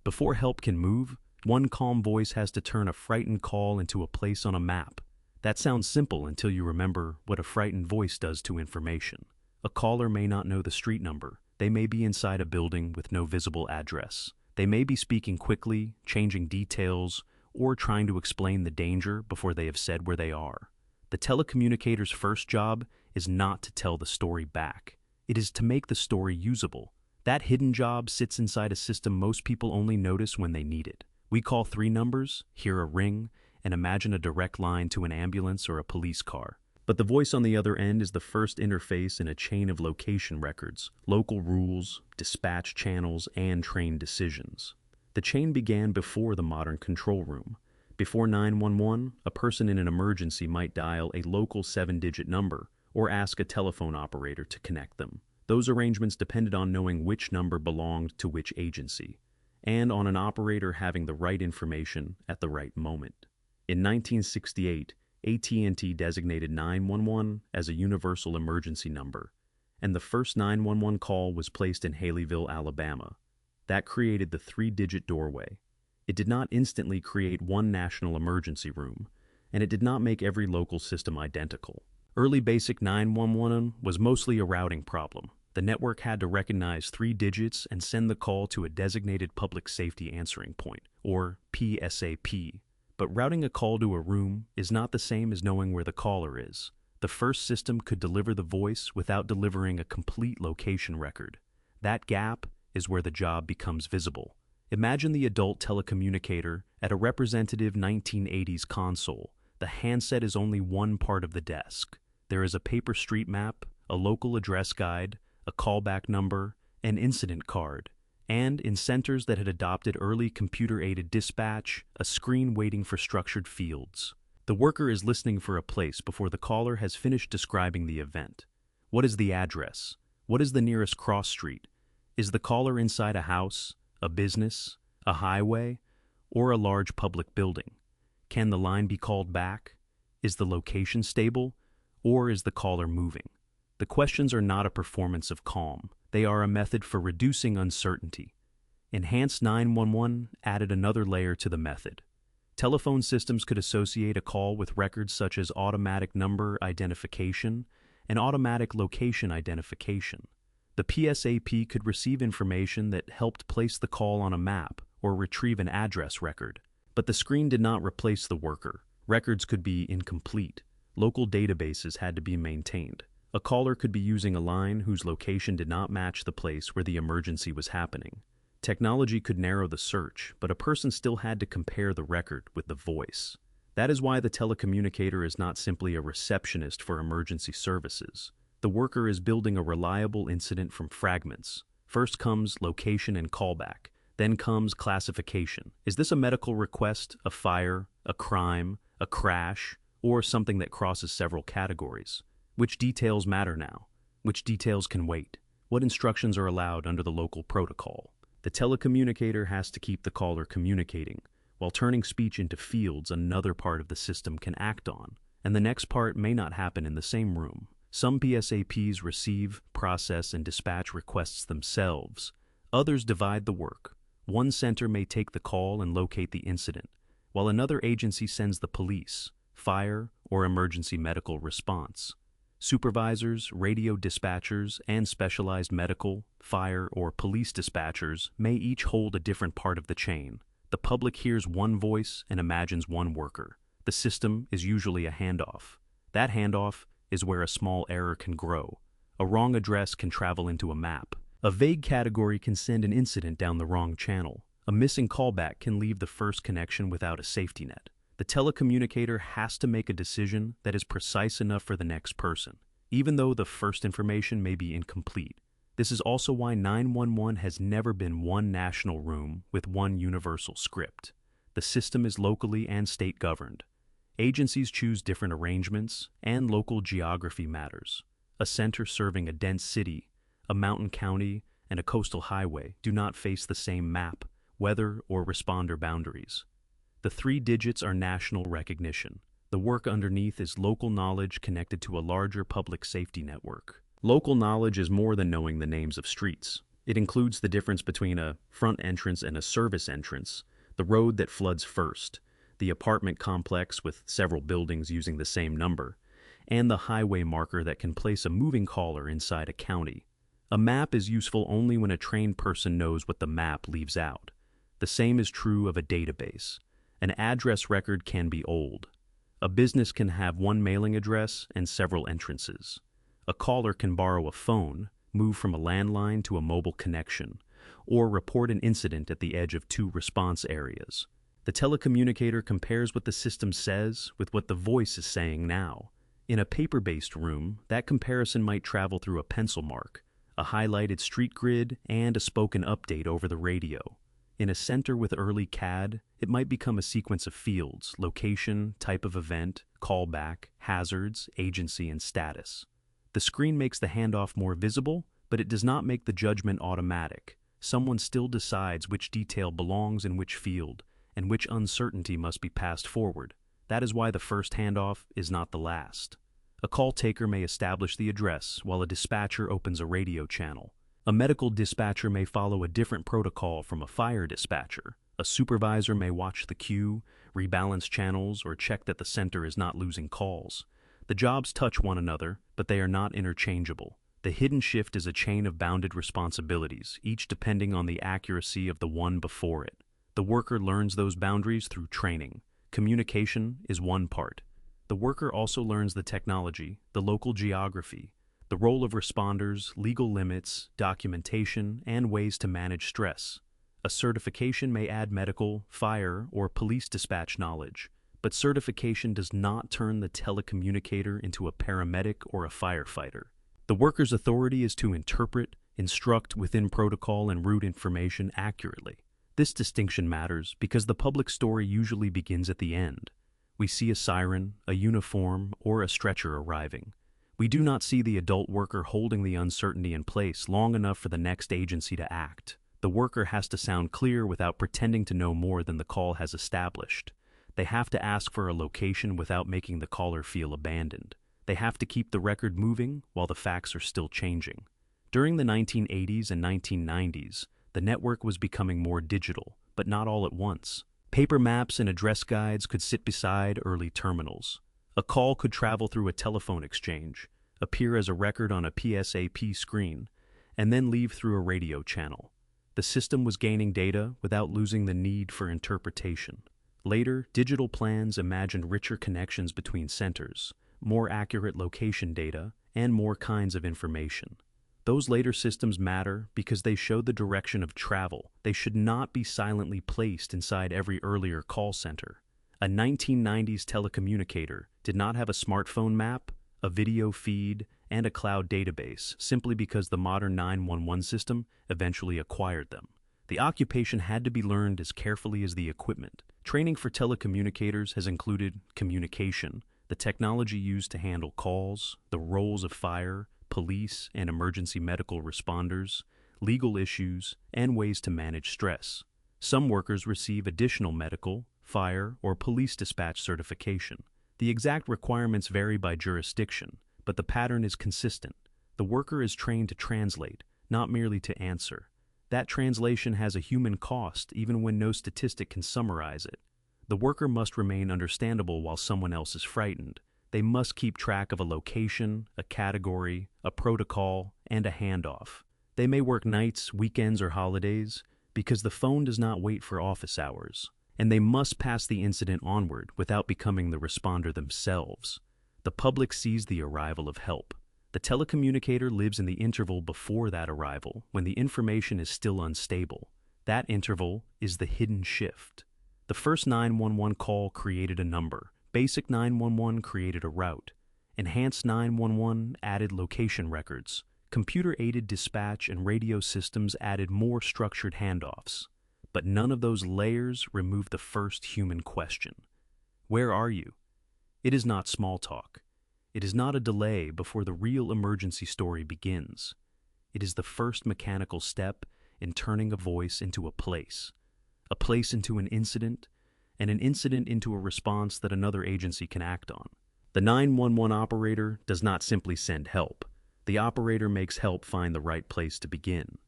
Before help can move, one calm voice has to turn a frightened call into a place on a map. That sounds simple until you remember what a frightened voice does to information. A caller may not know the street number. They may be inside a building with no visible address. They may be speaking quickly, changing details, or trying to explain the danger before they have said where they are. The telecommunicator's first job is not to tell the story back. It is to make the story usable. That hidden job sits inside a system most people only notice when they need it. We call 3 numbers, hear a ring, and imagine a direct line to an ambulance or a police car. But the voice on the other end is the first interface in a chain of location records, local rules, dispatch channels, and train decisions. The chain began before the modern control room. Before 911, a person in an emergency might dial a local 7-digit number or ask a telephone operator to connect them. Those arrangements depended on knowing which number belonged to which agency, and on an operator having the right information at the right moment. In 1968, AT&T designated 911 as a universal emergency number, and the first 911 call was placed in Haleyville, Alabama. That created the 3-digit doorway. It did not instantly create one national emergency room, and it did not make every local system identical. Early basic 911 was mostly a routing problem. The network had to recognize 3 digits and send the call to a designated public safety answering point, or PSAP. But routing a call to a room is not the same as knowing where the caller is. The first system could deliver the voice without delivering a complete location record. That gap is where the job becomes visible. Imagine the adult telecommunicator at a representative 1980s console. The handset is only one part of the desk. There is a paper street map, a local address guide, a callback number, an incident card, and, in centers that had adopted early computer-aided dispatch, a screen waiting for structured fields. The worker is listening for a place before the caller has finished describing the event. What is the address? What is the nearest cross street? Is the caller inside a house, a business, a highway, or a large public building? Can the line be called back? Is the location stable, or is the caller moving? The questions are not a performance of calm. They are a method for reducing uncertainty. Enhanced 911 added another layer to the method. Telephone systems could associate a call with records such as automatic number identification and automatic location identification. The PSAP could receive information that helped place the call on a map or retrieve an address record. But the screen did not replace the worker. Records could be incomplete. Local databases had to be maintained. A caller could be using a line whose location did not match the place where the emergency was happening. Technology could narrow the search, but a person still had to compare the record with the voice. That is why the telecommunicator is not simply a receptionist for emergency services. The worker is building a reliable incident from fragments. First comes location and callback. Then comes classification. Is this a medical request, a fire, a crime, a crash, or something that crosses several categories? Which details matter now? Which details can wait? What instructions are allowed under the local protocol? The telecommunicator has to keep the caller communicating, while turning speech into fields another part of the system can act on, and the next part may not happen in the same room. Some PSAPs receive, process, and dispatch requests themselves. Others divide the work. One center may take the call and locate the incident, while another agency sends the police, fire, or emergency medical response. Supervisors, radio dispatchers, and specialized medical, fire, or police dispatchers may each hold a different part of the chain. The public hears one voice and imagines one worker. The system is usually a handoff. That handoff is where a small error can grow. A wrong address can travel into a map. A vague category can send an incident down the wrong channel. A missing callback can leave the first connection without a safety net. The telecommunicator has to make a decision that is precise enough for the next person, even though the first information may be incomplete. This is also why 911 has never been one national room with one universal script. The system is locally and state governed. Agencies choose different arrangements, and local geography matters. A center serving a dense city, a mountain county, and a coastal highway do not face the same map, weather, or responder boundaries. The 3 digits are national recognition. The work underneath is local knowledge connected to a larger public safety network. Local knowledge is more than knowing the names of streets. It includes the difference between a front entrance and a service entrance, the road that floods first, the apartment complex with several buildings using the same number, and the highway marker that can place a moving caller inside a county. A map is useful only when a trained person knows what the map leaves out. The same is true of a database. An address record can be old. A business can have one mailing address and several entrances. A caller can borrow a phone, move from a landline to a mobile connection, or report an incident at the edge of two response areas. The telecommunicator compares what the system says with what the voice is saying now. In a paper-based room, that comparison might travel through a pencil mark, a highlighted street grid, and a spoken update over the radio. In a center with early CAD, it might become a sequence of fields: location, type of event, callback, hazards, agency, and status. The screen makes the handoff more visible, but it does not make the judgment automatic. Someone still decides which detail belongs in which field, and which uncertainty must be passed forward. That is why the first handoff is not the last. A call taker may establish the address, while a dispatcher opens a radio channel. A medical dispatcher may follow a different protocol from a fire dispatcher. A supervisor may watch the queue, rebalance channels, or check that the center is not losing calls. The jobs touch one another, but they are not interchangeable. The hidden shift is a chain of bounded responsibilities, each depending on the accuracy of the one before it. The worker learns those boundaries through training. Communication is one part. The worker also learns the technology, the local geography, the role of responders, legal limits, documentation, and ways to manage stress. A certification may add medical, fire, or police dispatch knowledge, but certification does not turn the telecommunicator into a paramedic or a firefighter. The worker's authority is to interpret, instruct within protocol, and route information accurately. This distinction matters because the public story usually begins at the end. We see a siren, a uniform, or a stretcher arriving. We do not see the adult worker holding the uncertainty in place long enough for the next agency to act. The worker has to sound clear without pretending to know more than the call has established. They have to ask for a location without making the caller feel abandoned. They have to keep the record moving while the facts are still changing. During the 1980s and 1990s, the network was becoming more digital, but not all at once. Paper maps and address guides could sit beside early terminals. A call could travel through a telephone exchange, appear as a record on a PSAP screen, and then leave through a radio channel. The system was gaining data without losing the need for interpretation. Later, digital plans imagined richer connections between centers, more accurate location data, and more kinds of information. Those later systems matter because they show the direction of travel. They should not be silently placed inside every earlier call center. A 1990s telecommunicator did not have a smartphone map, a video feed, and a cloud database simply because the modern 911 system eventually acquired them. The occupation had to be learned as carefully as the equipment. Training for telecommunicators has included communication, the technology used to handle calls, the roles of fire, police, and emergency medical responders, legal issues, and ways to manage stress. Some workers receive additional medical, fire, or police dispatch certification. The exact requirements vary by jurisdiction, but the pattern is consistent. The worker is trained to translate, not merely to answer. That translation has a human cost even when no statistic can summarize it. The worker must remain understandable while someone else is frightened. They must keep track of a location, a category, a protocol, and a handoff. They may work nights, weekends, or holidays because the phone does not wait for office hours. And they must pass the incident onward without becoming the responder themselves. The public sees the arrival of help. The telecommunicator lives in the interval before that arrival, when the information is still unstable. That interval is the hidden shift. The first 911 call created a number. Basic 911 created a route. Enhanced 911 added location records. Computer-aided dispatch and radio systems added more structured handoffs. But none of those layers remove the first human question. Where are you? It is not small talk. It is not a delay before the real emergency story begins. It is the first mechanical step in turning a voice into a place into an incident, and an incident into a response that another agency can act on. The 911 operator does not simply send help. The operator makes help find the right place to begin.